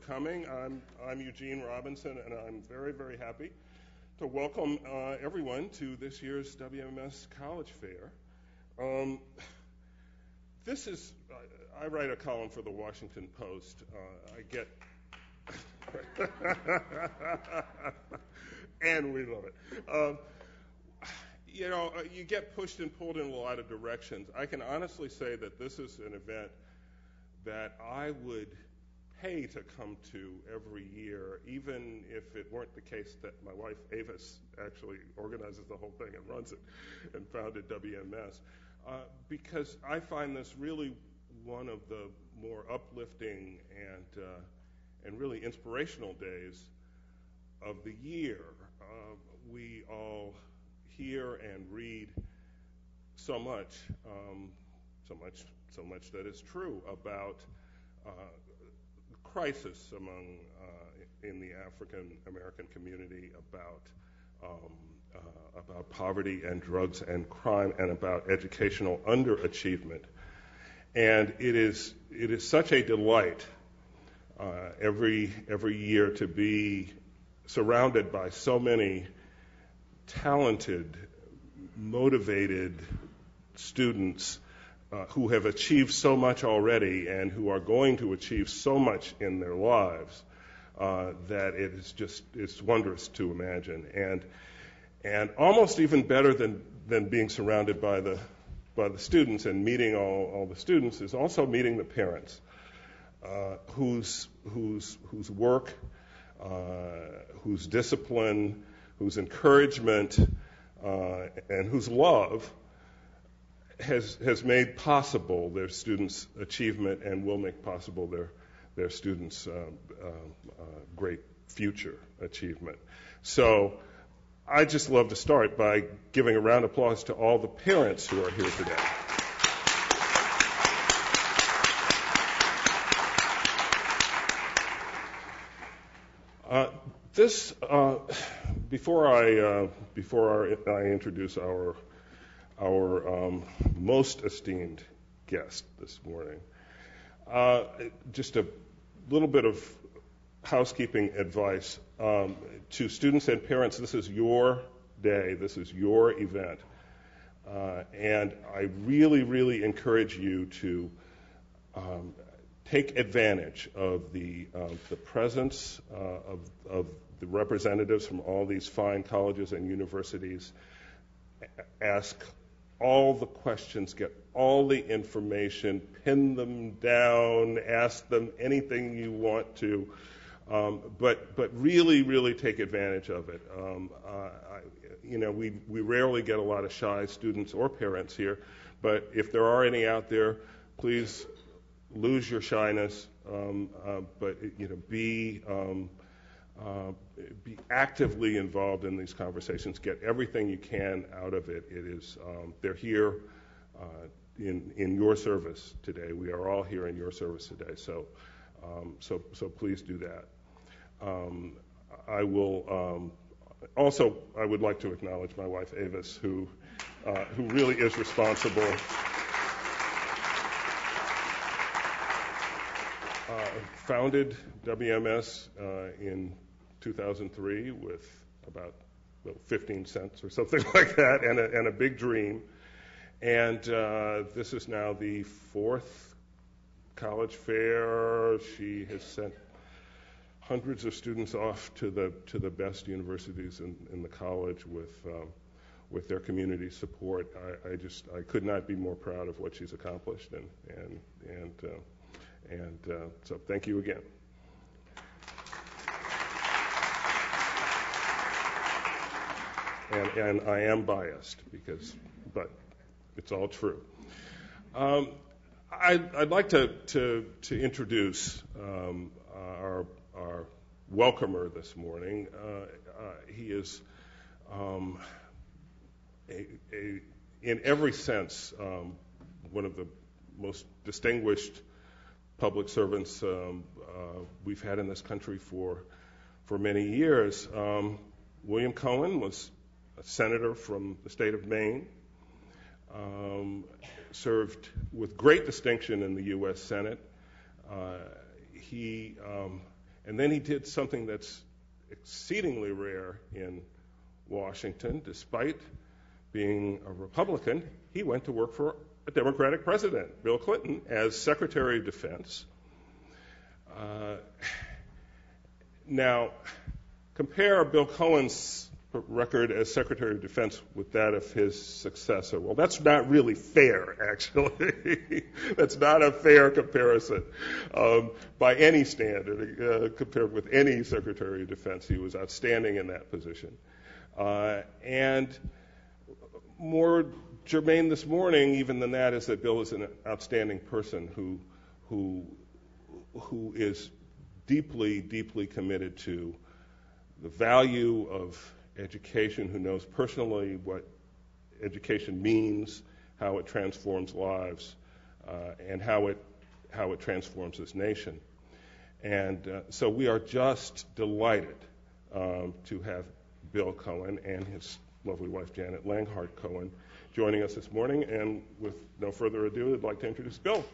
coming. I'm Eugene Robinson, and I'm very, very happy to welcome everyone to this year's WMS College Fair. I write a column for the Washington Post. I get, and we love it. You get pushed and pulled in a lot of directions. I can honestly say that this is an event that I would pay to come to every year, even if it weren't the case that my wife Avis actually organizes the whole thing and runs it and founded WMS, because I find this really one of the more uplifting and really inspirational days of the year. We all hear and read so much that is true about crisis in the African American community, about poverty and drugs and crime, and about educational underachievement. And it is such a delight every year to be surrounded by so many talented, motivated students who have achieved so much already and who are going to achieve so much in their lives that it's wondrous to imagine. And almost even better than being surrounded by the students and meeting all the students is also meeting the parents whose work, whose discipline, whose encouragement, and whose love has made possible their students' achievement and will make possible their students' great future achievement. So I just love to start by giving a round of applause to all the parents who are here today. Before I introduce our most esteemed guest this morning, just a little bit of housekeeping advice to students and parents. This is your day. This is your event. And I really, really encourage you to take advantage of the presence of the representatives from all these fine colleges and universities. Ask all the questions, get all the information, pin them down, ask them anything you want to, but really, really take advantage of it. We rarely get a lot of shy students or parents here, but if there are any out there, please lose your shyness, but be actively involved in these conversations. Get everything you can out of it. They're here in your service today. We are all here in your service today. So please do that. I would like to acknowledge my wife Avis, who really is responsible. Founded WMS in 2003 with about 15 cents or something like that, and a big dream. And this is now the fourth college fair. She has sent hundreds of students off to the best universities in the college with their community support. I could not be more proud of what she's accomplished, and so thank you again. And I am biased but it's all true. I'd like to introduce our welcomer this morning. He is in every sense one of the most distinguished public servants we've had in this country for many years. William Cohen was a senator from the state of Maine, served with great distinction in the U.S. Senate. He And then he did something that's exceedingly rare in Washington. Despite being a Republican, he went to work for a Democratic president, Bill Clinton, as Secretary of Defense. Now, compare Bill Cohen's record as Secretary of Defense with that of his successor. Well, that's not really fair, actually. That's not a fair comparison by any standard. Compared with any Secretary of Defense, he was outstanding in that position. And more germane this morning, even than that, is that Bill is an outstanding person who is deeply, deeply committed to the value of education, who knows personally what education means, how it transforms lives, and how it transforms this nation. And so we are just delighted to have Bill Cohen and his lovely wife Janet Langhart Cohen joining us this morning. And with no further ado, I'd like to introduce Bill.